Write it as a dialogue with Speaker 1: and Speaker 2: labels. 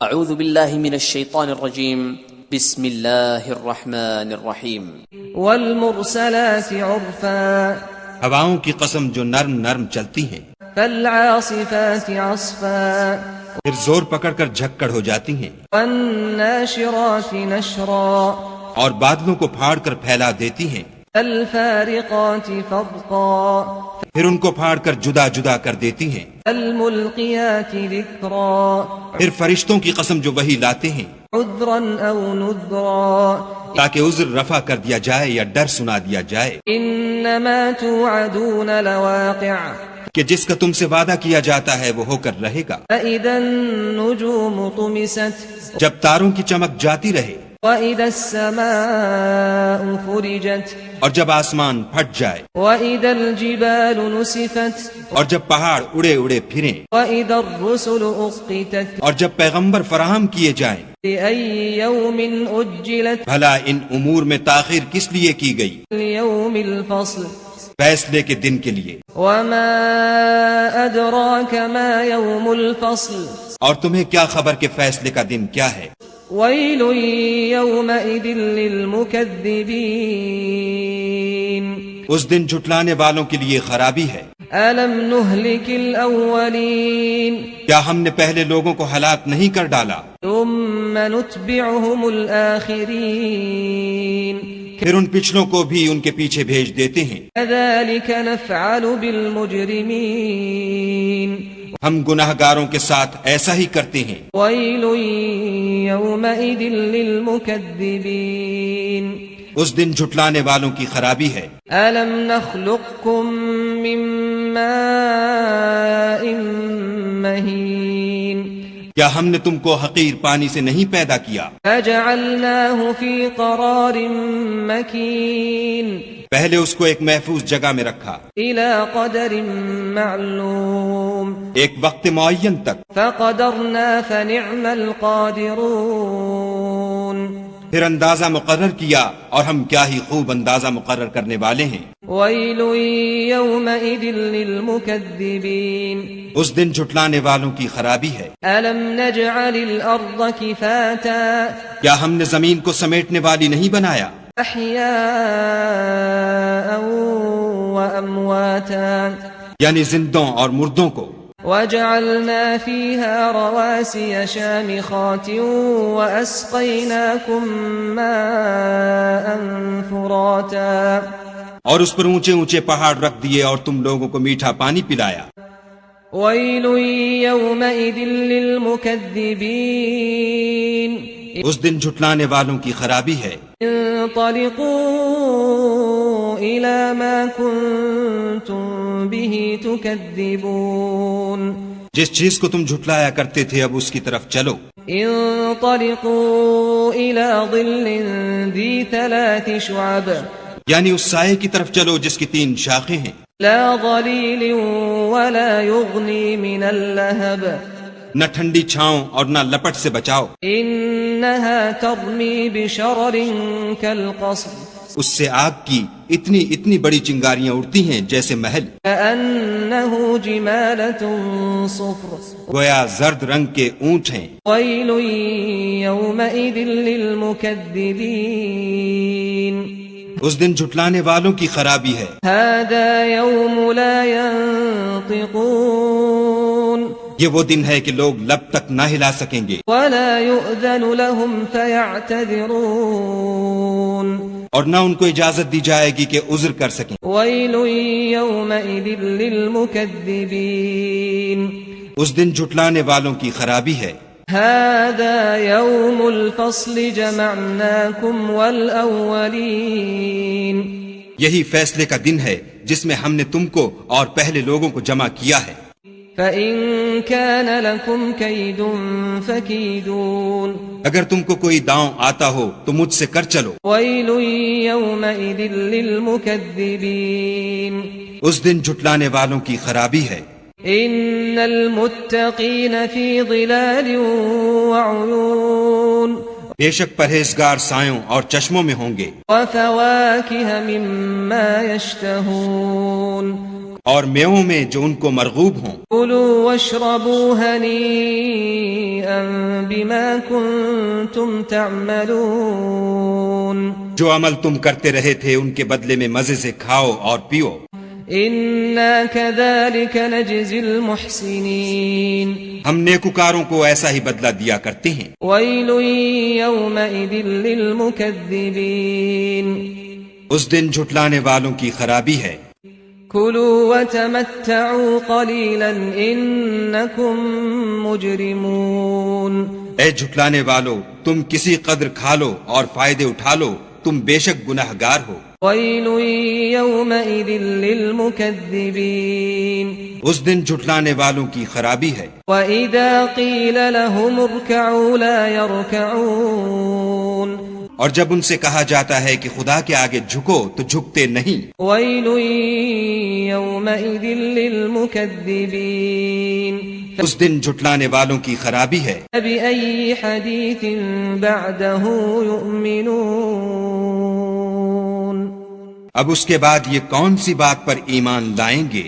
Speaker 1: اعوذ باللہ من الشیطان الرجیم بسم اللہ الرحمن الرحیم
Speaker 2: والمرسلات عرفا
Speaker 3: ہواؤں کی قسم جو نرم نرم چلتی ہیں،
Speaker 2: فالعاصفات عصفا
Speaker 3: پھر زور پکڑ کر جھکڑ ہو جاتی ہیں،
Speaker 2: والناشرات نشرا
Speaker 3: اور بادلوں کو پھاڑ کر پھیلا دیتی ہیں،
Speaker 2: الفارقات فرقا
Speaker 3: پھر ان کو پھاڑ کر جدا جدا کر دیتی ہیں،
Speaker 2: الملقیات ذکرا
Speaker 3: پھر فرشتوں کی قسم جو وہی لاتے ہیں
Speaker 2: عذرا او نذرا
Speaker 3: تاکہ عذر رفع کر دیا جائے یا ڈر سنا دیا جائے
Speaker 2: انما توعدون لواقع
Speaker 3: کہ جس کا تم سے وعدہ کیا جاتا ہے وہ ہو کر رہے گا۔
Speaker 2: فإذا النجوم طمست
Speaker 3: جب تاروں کی چمک جاتی رہے
Speaker 2: وإذا السماء فرجت
Speaker 3: اور جب آسمان پھٹ جائے
Speaker 2: وإذا الجبال نسفت
Speaker 3: اور جب پہاڑ اڑے اڑے پھریں
Speaker 2: وإذا الرسل أقتت
Speaker 3: اور جب پیغمبر فراہم کیے جائیں،
Speaker 2: لأي يوم أجلت
Speaker 3: بھلا ان امور میں تاخیر کس لیے کی گئی؟
Speaker 2: ليوم الفصل
Speaker 3: فیصلے کے دن کے لیے۔
Speaker 2: وما أدراك ما يوم الفصل
Speaker 3: اور تمہیں کیا خبر کہ فیصلے کا دن کیا ہے؟
Speaker 2: ويل يومئذ للمكذبين
Speaker 3: اس دن جھٹلانے والوں کے لیے خرابی ہے۔
Speaker 2: ألم نهلك الأولين
Speaker 3: کیا ہم نے پہلے لوگوں کو ہلاک نہیں کر ڈالا،
Speaker 2: ثم نتبعهم الآخرين
Speaker 3: پھر ان پچھلوں کو بھی ان کے پیچھے بھیج دیتے ہیں؟
Speaker 2: كذلك نفعل بالمجرمين
Speaker 3: ہم گناہ گاروں کے ساتھ ایسا ہی کرتے ہیں۔
Speaker 2: ويل يومئذ للمكذبين
Speaker 3: اس دن جھٹلانے والوں کی خرابی ہے۔
Speaker 2: ألم نخلقكم من ماء مهين
Speaker 3: کیا ہم نے تم کو حقیر پانی سے نہیں پیدا کیا،
Speaker 2: فجعلناه في قرار مكين
Speaker 3: پہلے اس کو ایک محفوظ جگہ میں رکھا
Speaker 2: إلى قدر معلوم
Speaker 3: ایک وقت معین تک،
Speaker 2: فقدرنا فنعم القادرون
Speaker 3: پھر اندازہ مقرر کیا اور ہم کیا ہی خوب اندازہ مقرر کرنے والے ہیں۔
Speaker 2: ويل يومئذ للمكذبين
Speaker 3: اس دن جھٹلانے والوں کی خرابی ہے۔
Speaker 2: ألم نجعل الأرض كفاتا
Speaker 3: کیا ہم نے زمین کو سمیٹنے والی نہیں بنایا،
Speaker 2: أحياء وأمواتا
Speaker 3: یعنی زندوں اور مردوں کو،
Speaker 2: وجعلنا فيها رواسي شامخات وأسقيناكم ماء فراتا
Speaker 3: اور اس پر اونچے اونچے پہاڑ رکھ دیے اور تم لوگوں کو میٹھا پانی پلایا۔
Speaker 2: ويل يومئذ للمكذبين
Speaker 3: اس دن جھٹلانے والوں کی خرابی ہے۔
Speaker 2: انطلقوا إلى ما كنتم به تكذبون
Speaker 3: جس چیز کو تم جھٹلایا کرتے تھے اب اس کی طرف چلو۔
Speaker 2: انطلقوا إلى ظل ذي 3 شعب
Speaker 3: یعنی اس سائے کی طرف چلو جس کی 3 شاخیں ہیں،
Speaker 2: لا ظليل ولا يغني من اللهب
Speaker 3: نہ ٹھنڈی چھاؤں اور نہ لپٹ سے بچاؤ،
Speaker 2: إنها ترمي بشرر كالقصر
Speaker 3: اس سے آگ کی اتنی بڑی چنگاریاں اڑتی ہیں جیسے محل،
Speaker 2: كأنه جمالة صفر
Speaker 3: گویا زرد رنگ کے اونٹ ہیں۔
Speaker 2: ويل يومئذ للمكذبين
Speaker 3: اس دن جھٹلانے والوں کی خرابی ہے۔
Speaker 2: هذا يوم لا ينطقون
Speaker 3: یہ وہ دن ہے کہ لوگ لب تک نہ ہلا سکیں گے
Speaker 2: ولا يؤذن لهم فيعتذرون
Speaker 3: اور نہ ان کو اجازت دی جائے گی کہ عذر کر سکیں۔
Speaker 2: ويل يومئذ للمكذبين
Speaker 3: اس دن جھٹلانے والوں کی خرابی ہے۔
Speaker 2: هذا يوم الفصل جمعناكم والأولين
Speaker 3: یہی فیصلے کا دن ہے جس میں ہم نے تم کو اور پہلے لوگوں کو جمع کیا ہے۔
Speaker 2: فإن كان لكم كيد فكيدون
Speaker 3: اگر تم کو کوئی داؤں آتا ہو تو مجھ سے کر چلو۔
Speaker 2: ويل يومئذ للمكذبين
Speaker 3: اس دن جھٹلانے والوں کی خرابی ہے۔
Speaker 2: إن المتقين في ظلال وعيون
Speaker 3: بے شک پرہیزگار سایوں اور چشموں میں ہوں گے،
Speaker 2: وفواكه مما يشتهون
Speaker 3: اور میووں میں جو ان کو مرغوب ہوں۔
Speaker 2: كلوا واشربوا هنيئا بما كنتم تعملون
Speaker 3: جو عمل تم کرتے رہے تھے ان کے بدلے میں مزے سے کھاؤ اور پیو۔
Speaker 2: إنا كذلك نجزي المحسنين
Speaker 3: ہم نیکوکاروں کو ایسا ہی بدلہ دیا کرتے ہیں۔
Speaker 2: ويل يومئذ للمكذبين
Speaker 3: اس دن جھٹلانے والوں کی خرابی ہے۔
Speaker 2: كلوا وتمتعوا قليلا إنكم مجرمون
Speaker 3: اے جھٹلانے والو، تم کسی قدر کھا لو اور فائدے اٹھا لو، تم بے شک گناہگار ہو۔
Speaker 2: ويل يومئذ للمكذبين
Speaker 3: اس دن جھٹلانے والوں کی خرابی ہے۔
Speaker 2: وإذا قيل لهم اركعوا لا يركعون
Speaker 3: اور جب ان سے کہا جاتا ہے کہ خدا کے آگے جھکو تو جھکتے نہیں۔
Speaker 2: ويل يومئذ للمكذبين
Speaker 3: اس دن جھٹلانے والوں کی خرابی ہے۔
Speaker 2: فبأي حديث بعده يؤمنون
Speaker 3: اب اس کے بعد یہ کون سی بات پر ایمان لائیں گے؟